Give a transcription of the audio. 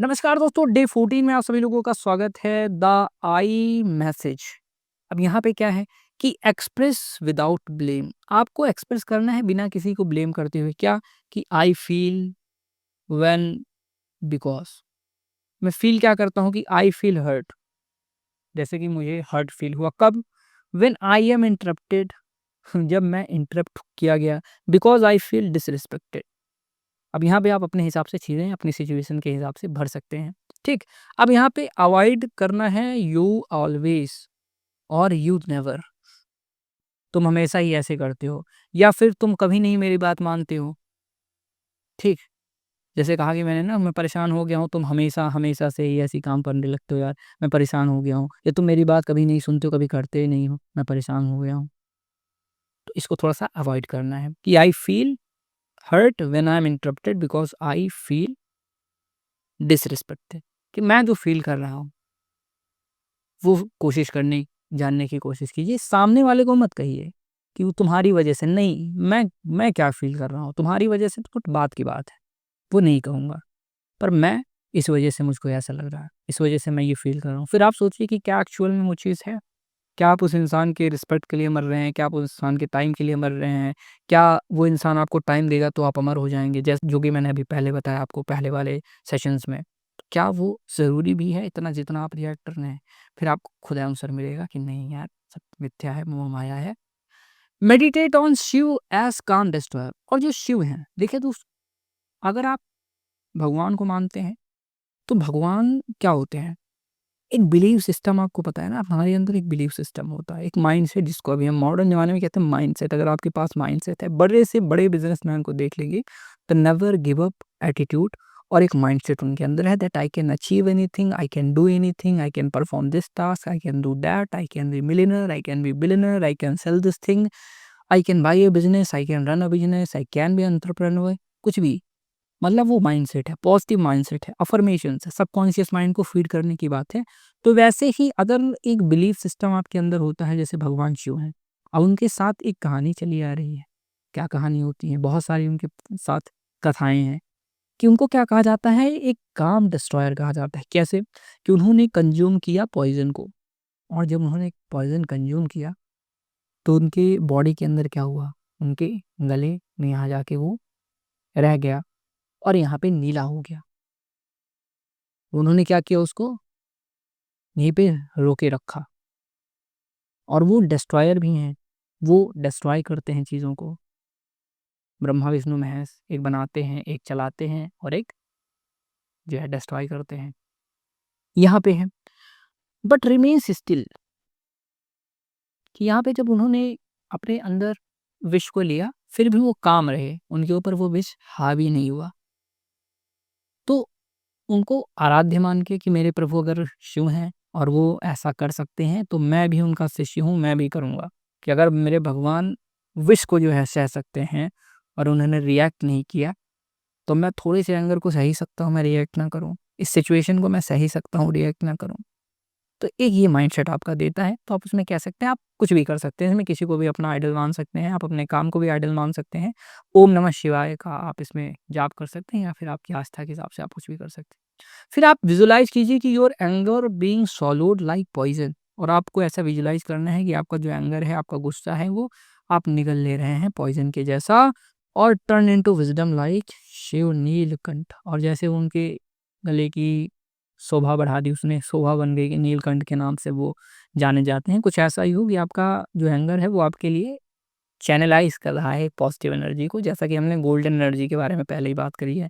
नमस्कार दोस्तों, डे 14 में आप सभी लोगों का स्वागत है। The I message. अब यहाँ पे क्या है कि एक्सप्रेस विदाउट ब्लेम। आपको एक्सप्रेस करना है बिना किसी को ब्लेम करते हुए। क्या कि आई फील व्हेन, बिकॉज मैं फील क्या करता हूँ कि आई फील हर्ट। जैसे कि मुझे हर्ट फील हुआ कब? व्हेन आई एम इंटरप्टेड, जब मैं इंटरप्ट किया गया। Because I feel disrespected. अब यहाँ पे आप अपने हिसाब से चीज़ें अपनी सिचुएशन के हिसाब से भर सकते हैं। ठीक। अब यहाँ पे अवॉइड करना है यू ऑलवेज और यू नेवर। तुम हमेशा ही ऐसे करते हो, या फिर तुम कभी नहीं मेरी बात मानते हो। ठीक। जैसे कहा कि मैंने ना, मैं परेशान हो गया हूँ, तुम हमेशा हमेशा से ही ऐसी काम करने लगते हो यार, मैं परेशान हो गया हूँ। या तुम मेरी बात कभी नहीं सुनते हो, कभी करते ही नहीं हो, मैं परेशान हो गया हूँ। तो इसको थोड़ा सा अवॉइड करना है कि I feel hurt when I am interrupted because I feel disrespected. कि मैं जो फील कर रहा हूँ वो कोशिश करने जानने की कोशिश कीजिए। सामने वाले को मत कहिए कि वो तुम्हारी वजह से नहीं, मैं क्या फ़ील कर रहा हूँ, तुम्हारी वजह से तो कुछ बात की बात है, वो नहीं कहूँगा। पर मैं इस वजह से मुझको ऐसा लग रहा है, इस वजह से मैं ये फ़ील कर रहा हूँ। फिर आप सोचिए कि क्या एक्चुअल में वो चीज़ है? क्या आप उस इंसान के रिस्पेक्ट के लिए मर रहे हैं? क्या आप उस इंसान के टाइम के लिए मर रहे हैं? क्या वो इंसान आपको टाइम देगा तो आप अमर हो जाएँगे? जो कि मैंने अभी पहले बताया आपको पहले वाले सेशंस में। तो क्या वो ज़रूरी भी है इतना जितना आप रिएक्ट कर रहे हैं? फिर आपको खुद आंसर मिलेगा कि नहीं यार, सब मिथ्या है, मोह माया है। Meditate on Shiva as calm destroyer. और जो शिव हैं, देखिए दोस्तों, अगर आप भगवान को मानते हैं, तो भगवान क्या होते हैं? एक बिलीव सिस्टम, आपको पता है ना, हमारे अंदर एक बिलीव सिस्टम होता है, एक माइंडसेट जिसको अभी हम मॉडर्न ज़माने में कहते हैं माइंडसेट। अगर आपके पास माइंडसेट है, बड़े से बड़े बिज़नेसमैन को देख लीजिए, तो नेवर गिव अप एटीट्यूड और एक माइंडसेट उनके अंदर है that I can achieve anything, I can do anything, I can perform this task, I can do that, I can be millionaire, I can be billionaire, I can sell this thing, I can buy a business, I can run a business, I can be entrepreneur. कुछ भी, मतलब वो mindset है, positive mindset है, affirmations है, subconscious mind को feed करने की बात है। तो वैसे ही अगर एक बिलीफ सिस्टम आपके अंदर होता है, जैसे भगवान शिव हैं, अब उनके साथ एक कहानी चली आ रही है। क्या कहानी होती है? बहुत सारी उनके साथ कथाएँ हैं कि उनको क्या कहा जाता है, एक काम डिस्ट्रॉयर कहा जाता है। कैसे? कि उन्होंने कंज़्यूम किया पॉइज़न को, और जब उन्होंने पॉइज़न कंज़्यूम किया, तो उनके बॉडी के अंदर क्या हुआ? उनके गले में यहाँ जाके वो रह गया और यहाँ पे नीला हो गया। उन्होंने क्या किया, उसको यहीं पे रोके रखा। और वो डिस्ट्रॉयर भी हैं, वो डिस्ट्रॉय करते हैं चीज़ों को। ब्रह्मा, विष्णु, महेश, एक बनाते हैं, एक चलाते हैं और एक जो है डिस्ट्रॉय करते हैं। यहाँ पे है, बट रिमेन्स स्टिल, कि यहाँ पे जब उन्होंने अपने अंदर विष को लिया, फिर भी वो काम रहे, उनके ऊपर वो विष हावी नहीं हुआ। तो उनको आराध्य मान के कि मेरे प्रभु अगर शिव हैं और वो ऐसा कर सकते हैं, तो मैं भी उनका शिष्य हूँ, मैं भी करूँगा। कि अगर मेरे भगवान विष को जो है सह सकते हैं और उन्होंने रिएक्ट नहीं किया, तो मैं थोड़े से एंगर को सह ही सकता हूँ, मैं रिएक्ट ना करूँ। इस सिचुएशन को मैं सह ही सकता हूँ, रिएक्ट ना करूँ। तो एक ये माइंडसेट आपका देता है, तो आप उसमें कह सकते हैं, आप कुछ भी कर सकते हैं। इसमें किसी को भी अपना आइडल मान सकते हैं, आप अपने काम को भी आइडल मान सकते हैं। ओम नमः शिवाय का आप इसमें जाप कर सकते हैं, या फिर आपकी आस्था के हिसाब से आप कुछ भी कर सकते हैं। फिर आप विजुलाइज़ कीजिए कि your anger being swallowed like poison, और आपको ऐसा विजुलाइज़ करना है कि आपका जो एंगर है, आपका गुस्सा है, वो आप निगल ले रहे हैं पॉइज़न के जैसा, और turn into wisdom like Shiva Neelkanth. और जैसे उनके गले की शोभा बढ़ा दी उसने, शोभा बन गई कि नीलकंठ के नाम से वो जाने जाते हैं। कुछ ऐसा ही हो कि आपका जो एंगर है वो आपके लिए चैनलाइज़ कर रहा है पॉजिटिव एनर्जी को, जैसा कि हमने गोल्डन एनर्जी के बारे में पहले ही बात करी है।